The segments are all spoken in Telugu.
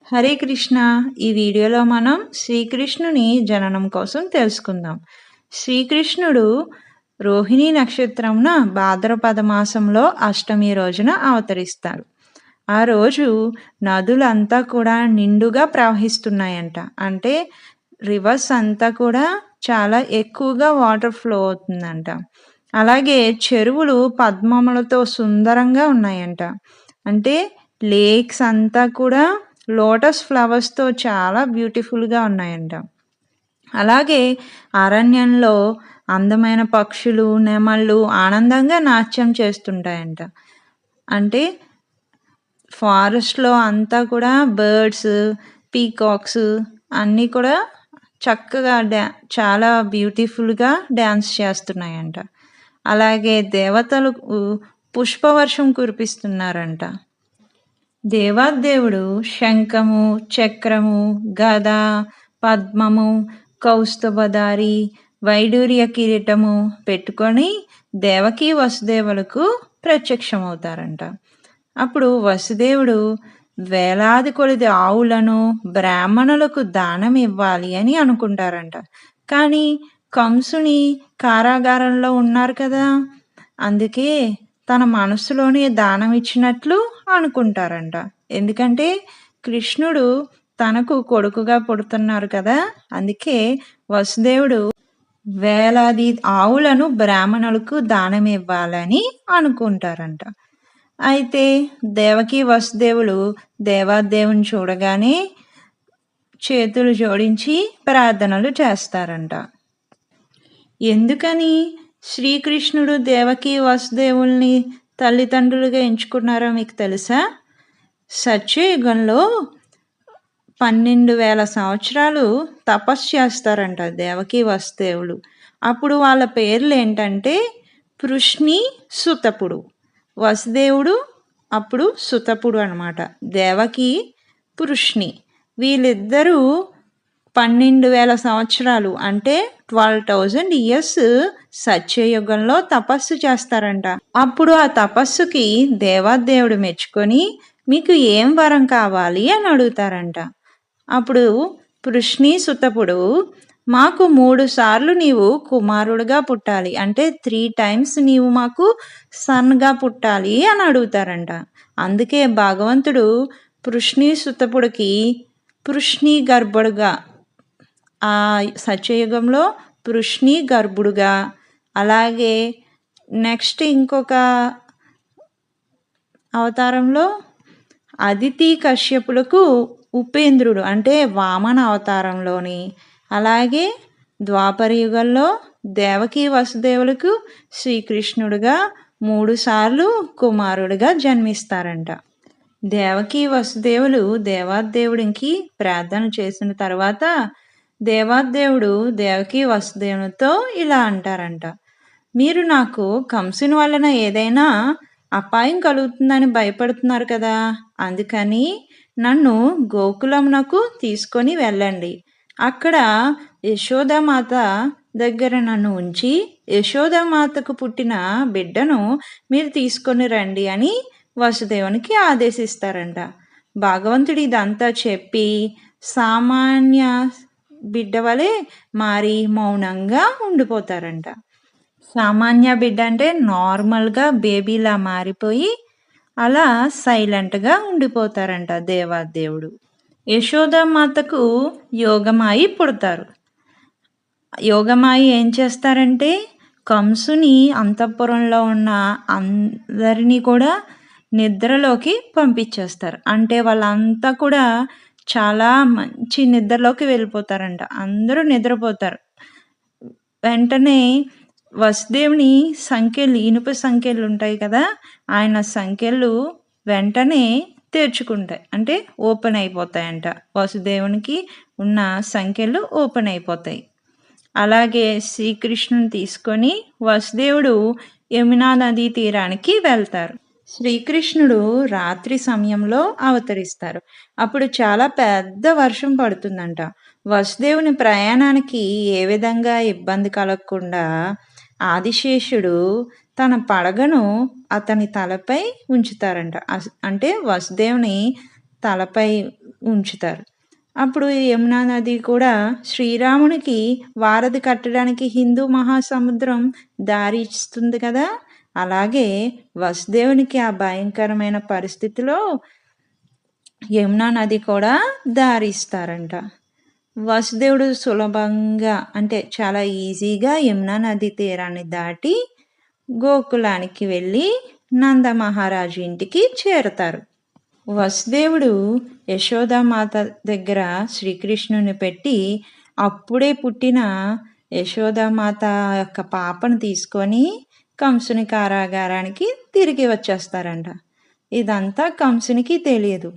హరే కృష్ణ. ఈ వీడియోలో మనం శ్రీకృష్ణుని జననం కోసం తెలుసుకుందాం. శ్రీకృష్ణుడు రోహిణీ నక్షత్రంన భాద్రపద మాసంలో అష్టమి రోజున అవతరిస్తారు. ఆ రోజు నదులంతా కూడా నిండుగా ప్రవహిస్తున్నాయంట. అంటే రివర్స్ అంతా కూడా చాలా ఎక్కువగా వాటర్ ఫ్లో అవుతుందంట. అలాగే చెరువులు పద్మములతో సుందరంగా ఉన్నాయంట. అంటే లేక్స్ అంతా కూడా లోటస్ ఫ్లవర్స్‌తో చాలా బ్యూటిఫుల్‌గా ఉన్నాయంట. అలాగే అరణ్యంలో అందమైన పక్షులు, నెమళ్ళు ఆనందంగా నాట్యం చేస్తుంటాయంట. అంటే ఫారెస్ట్‌లో అంతా కూడా బర్డ్స్, పీకాక్స్ అన్నీ కూడా చక్కగా చాలా బ్యూటిఫుల్‌గా డాన్స్ చేస్తున్నాయంట. అలాగే దేవతలు పుష్పవర్షం కురిపిస్తున్నారంట. దేవాదేవుడు శంఖము, చక్రము, గద, పద్మము, కౌస్తుభధారి, వైడూర్య కిరీటము పెట్టుకొని దేవకీ వసుదేవులకు ప్రత్యక్షమవుతారంట. అప్పుడు వసుదేవుడు వేలాది కొలది ఆవులను బ్రాహ్మణులకు దానం ఇవ్వాలి అని అనుకుంటారంట. కానీ కంసుని కారాగారంలో ఉన్నారు కదా, అందుకే తన మనసులోనే దానం ఇచ్చినట్లు అనుకుంటారంట. ఎందుకంటే కృష్ణుడు తనకు కొడుకుగా పుడుతున్నారు కదా, అందుకే వసుదేవుడు వేలాది ఆవులను బ్రాహ్మణులకు దానం ఇవ్వాలని అనుకుంటారంట. అయితే దేవకి వసుదేవులు దేవాదేవుని చూడగానే చేతులు జోడించి ప్రార్థనలు చేస్తారంట. ఎందుకని శ్రీకృష్ణుడు దేవకి వసుదేవుల్ని తల్లిదండ్రులుగా ఎంచుకున్నారో మీకు తెలుసా? సత్యయుగంలో 12,000 సంవత్సరాలు తపస్సు చేస్తారంట దేవకి వసుదేవులు. అప్పుడు వాళ్ళ పేర్లు ఏంటంటే పృష్ణి, సుతపుడు. వసుదేవుడు అప్పుడు సుతపుడు అనమాట. దేవకి, పృష్ణి వీళ్ళిద్దరూ 12,000 సంవత్సరాలు అంటే 12,000 ఇయర్స్ సత్యయుగంలో తపస్సు చేస్తారంట. అప్పుడు ఆ తపస్సుకి దేవాదేవుడు మెచ్చుకొని మీకు ఏం వరం కావాలి అని అడుగుతారంట. అప్పుడు పృష్ణి సుతపుడు మాకు 3 సార్లు నీవు కుమారుడుగా పుట్టాలి, అంటే 3 టైమ్స్ నీవు మాకు సన్గా పుట్టాలి అని అడుగుతారంట. అందుకే భగవంతుడు పృష్ణి సుతపుడికి పృష్ణి గర్భుడుగా, ఆ సత్యయుగంలో పృష్ణి గర్భుడుగా, అలాగే నెక్స్ట్ ఇంకొక అవతారంలో అదితి కశ్యపులకు ఉపేంద్రుడు అంటే వామన అవతారంలోని, అలాగే ద్వాపర యుగంలో దేవకి వసుదేవులకు శ్రీకృష్ణుడుగా 3 సార్లు కుమారుడిగా జన్మిస్తారంట. దేవకి వసుదేవులు దేవాదేవుడికి ప్రార్థన చేసిన తర్వాత దేవాదేవుడు దేవకి వసుదేవునితో ఇలా అంటారంట. మీరు నాకు కంసుని వలన ఏదైనా అపాయం కలుగుతుందని భయపడుతున్నారు కదా, అందుకని నన్ను గోకులమునకు తీసుకొని వెళ్ళండి. అక్కడ యశోదామాత దగ్గర నన్ను ఉంచి యశోదామాతకు పుట్టిన బిడ్డను మీరు తీసుకొని రండి అని వసుదేవునికి ఆదేశిస్తారంట. భగవంతుడు ఇదంతా చెప్పి సామాన్య బిడ్డ వలె మారి మౌనంగా ఉండిపోతారంట. సామాన్య బిడ్డ అంటే నార్మల్గా బేబీలా మారిపోయి అలా సైలెంట్గా ఉండిపోతారంట దేవాదేవుడు. యశోదామాతకు యోగమాయి పుడతారు. యోగమాయి ఏం చేస్తారంటే కంసుని అంతఃపురంలో ఉన్న అందరినీ కూడా నిద్రలోకి పంపించేస్తారు. అంటే వాళ్ళంతా కూడా చాలా మంచి నిద్రలోకి వెళ్ళిపోతారంట. అందరూ నిద్రపోతారు. వెంటనే వసుదేవుని సంఖ్యలు, ఇనుప సంఖ్యలు ఉంటాయి కదా, ఆయన సంఖ్యలు వెంటనే తెరుచుకుంటాయి, అంటే ఓపెన్ అయిపోతాయంట. వసుదేవునికి ఉన్న సంఖ్యలు ఓపెన్ అయిపోతాయి. అలాగే శ్రీకృష్ణుని తీసుకొని వసుదేవుడు యమునా నదీ తీరానికి వెళ్తారు. శ్రీకృష్ణుడు రాత్రి సమయంలో అవతరిస్తారు. అప్పుడు చాలా పెద్ద వర్షం పడుతుందంట. వసుదేవుని ప్రయాణానికి ఏ విధంగా ఇబ్బంది కలగకుండా ఆదిశేషుడు తన పడగను అతని తలపై ఉంచుతారంట. అంటే వసుదేవుని తలపై ఉంచుతారు. అప్పుడు యమునా నది కూడా శ్రీరామునికి వారధి కట్టడానికి హిందూ మహాసముద్రం దారి ఇస్తుంది కదా! అలాగే వసుదేవునికి ఆ భయంకరమైన పరిస్థితిలో యమునా నది కూడా దారి ఇస్తారంట. వసుదేవుడు సులభంగా అంటే చాలా ఈజీగా యమునా నది తీరాన్ని దాటి గోకులానికి వెళ్ళి నంద మహారాజు ఇంటికి చేరతారు. వసుదేవుడు యశోదామాత దగ్గర శ్రీకృష్ణుని పెట్టి అప్పుడే పుట్టిన యశోదామాత యొక్క పాపను తీసుకొని కంసుని కారాగారానికి తిరిగి వచ్చేస్తారంట. ఇదంతా కంసునికి తెలియదు.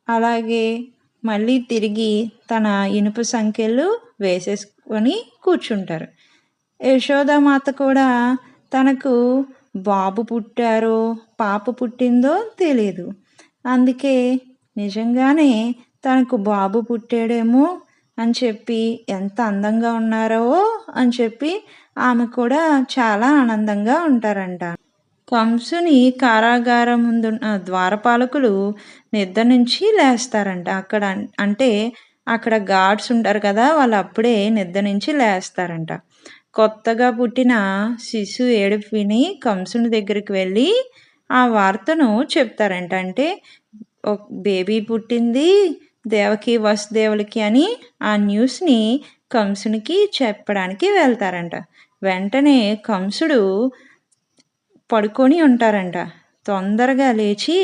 అలాగే మళ్ళీ తిరిగి తన ఇనుప సంకెళ్ళు వేసేసుకొని కూర్చుంటారు. యశోదామాత కూడా తనకు బాబు పుట్టారో పాప పుట్టిందో తెలియదు. అందుకే నిజంగానే తనకు బాబు పుట్టాడేమో అని చెప్పి ఎంత అందంగా ఉన్నారో అని చెప్పి ఆమె కూడా చాలా ఆనందంగా ఉంటారంట. కంసుని కారాగారం ముందున్న ద్వారపాలకులు నిద్ర నుంచి లేస్తారంట. అంటే అక్కడ గార్డ్స్ ఉంటారు కదా, వాళ్ళు అప్పుడే నిద్ర నుంచి లేస్తారంట. కొత్తగా పుట్టిన శిశు ఏడుపు విని కంసుని దగ్గరికి వెళ్ళి ఆ వార్తను చెప్తారంట. అంటే ఒక బేబీ పుట్టింది దేవకి వసుదేవులకి అని ఆ న్యూస్ని కంసునికి చెప్పడానికి వెళ్తారంట. వెంటనే కంసుడు పడుకొని ఉంటారంట. తొందరగా లేచి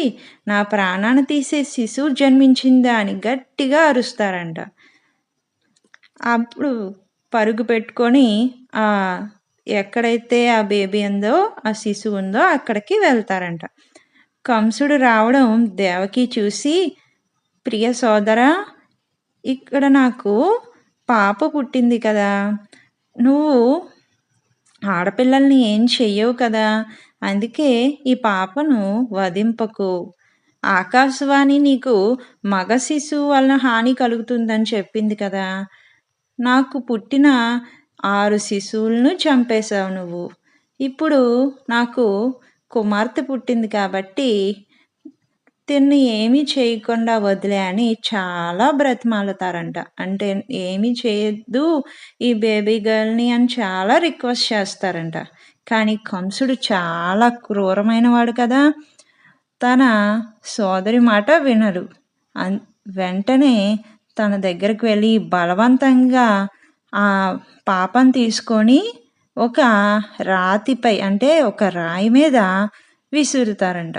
నా ప్రాణాన్ని తీసే శిశువు జన్మించిందా అని గట్టిగా అరుస్తారంట. అప్పుడు పరుగు పెట్టుకొని ఎక్కడైతే ఆ బేబీ ఉందో ఆ శిశువు ఉందో అక్కడికి వెళ్తారంట. కంసుడు రావడం దేవకి చూసి, ప్రియ సోదరా, ఇక్కడ నాకు పాప పుట్టింది కదా, నువ్వు ఆడపిల్లల్ని ఏం చెయ్యవు కదా, అందుకే ఈ పాపను వధింపకు. ఆకాశవాణి నీకు మగ శిశువు వలన హాని కలుగుతుందని చెప్పింది కదా, నాకు పుట్టిన 6 శిశువులను చంపేశావు నువ్వు. ఇప్పుడు నాకు కుమార్తె పుట్టింది కాబట్టి తిన్ను ఏమీ చేయకుండా వదిలే అని చాలా బ్రతిమాలుతారంట. అంటే ఏమీ చేయొద్దు ఈ బేబీ గర్ల్ని అని చాలా రిక్వెస్ట్ చేస్తారంట. కానీ కంసుడు చాలా క్రూరమైన వాడు కదా, తన సోదరి మాట వినరు. వెంటనే తన దగ్గరకు వెళ్ళి బలవంతంగా ఆ పాపను తీసుకొని ఒక రాతిపై అంటే ఒక రాయి మీద విసురుతారంట.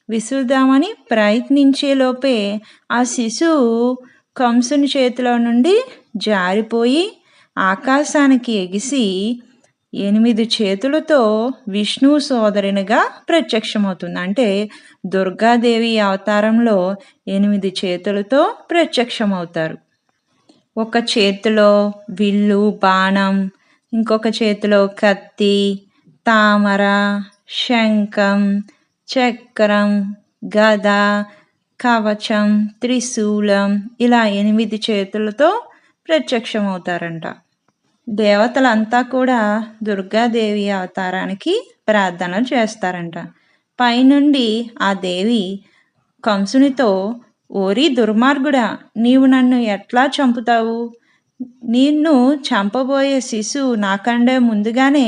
విసురుదామని ప్రయత్నించే లోపే ఆ శిశువు కంసుని చేతిలో నుండి జారిపోయి ఆకాశానికి ఎగిసి 8 చేతులతో విష్ణువు సోదరునిగా ప్రత్యక్షమవుతుంది. అంటే దుర్గాదేవి అవతారంలో 8 చేతులతో ప్రత్యక్షమవుతారు. ఒక చేతిలో విల్లు బాణం, ఇంకొక చేతిలో కత్తి, తామర, శంఖం, చక్రం, గద, కవచం, త్రిశూలం ఇలా 8 చేతులతో ప్రత్యక్షమవుతారంట. దేవతలంతా కూడా దుర్గాదేవి అవతారానికి ప్రార్థన చేస్తారంట. పైనుండి ఆ దేవి కంసునితో, ఓరి దుర్మార్గుడా, నీవు నన్ను ఎట్లా చంపుతావు? నిన్ను చంపబోయే శిశువు నాకంటే ముందుగానే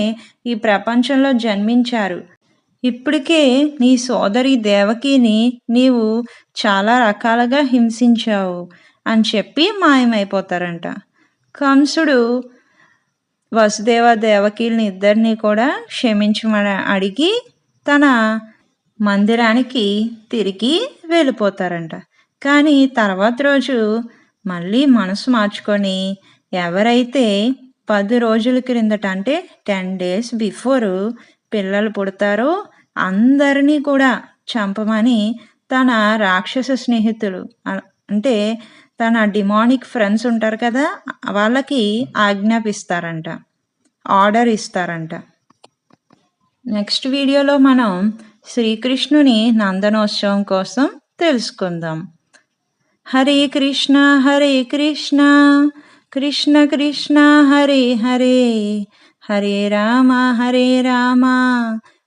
ఈ ప్రపంచంలో జన్మించారు. ఇప్పటికే నీ సోదరి దేవకిని నీవు చాలా రకాలుగా హింసించావు అని చెప్పి మాయమైపోతారంట. కంసుడు వసుదేవ దేవకిల్ని ఇద్దరిని కూడా క్షమించమని అడిగి తన మందిరానికి తిరిగి వెళ్ళిపోతారంట. కానీ తర్వాత రోజు మళ్ళీ మనసు మార్చుకొని ఎవరైతే 10 రోజుల క్రిందట అంటే 10 days బిఫోరు పిల్లలు పుడతారో అందరినీ కూడా చంపమని తన రాక్షస స్నేహితులు అంటే తన డిమానిక్ ఫ్రెండ్స్ ఉంటారు కదా, వాళ్ళకి ఆజ్ఞాపిస్తారంట, ఆర్డర్ ఇస్తారంట. నెక్స్ట్ వీడియోలో మనం శ్రీకృష్ణుని నందనోత్సవం కోసం తెలుసుకుందాం. హరే కృష్ణ కృష్ణ కృష్ణ హరే హరే, హరే రామ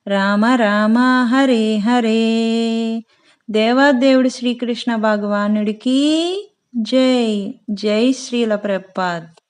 రామ రామ హరే హరే. దేవాదేవుడు శ్రీకృష్ణ భగవానుడికి జై. జై శ్రీల ప్రభుపాద్.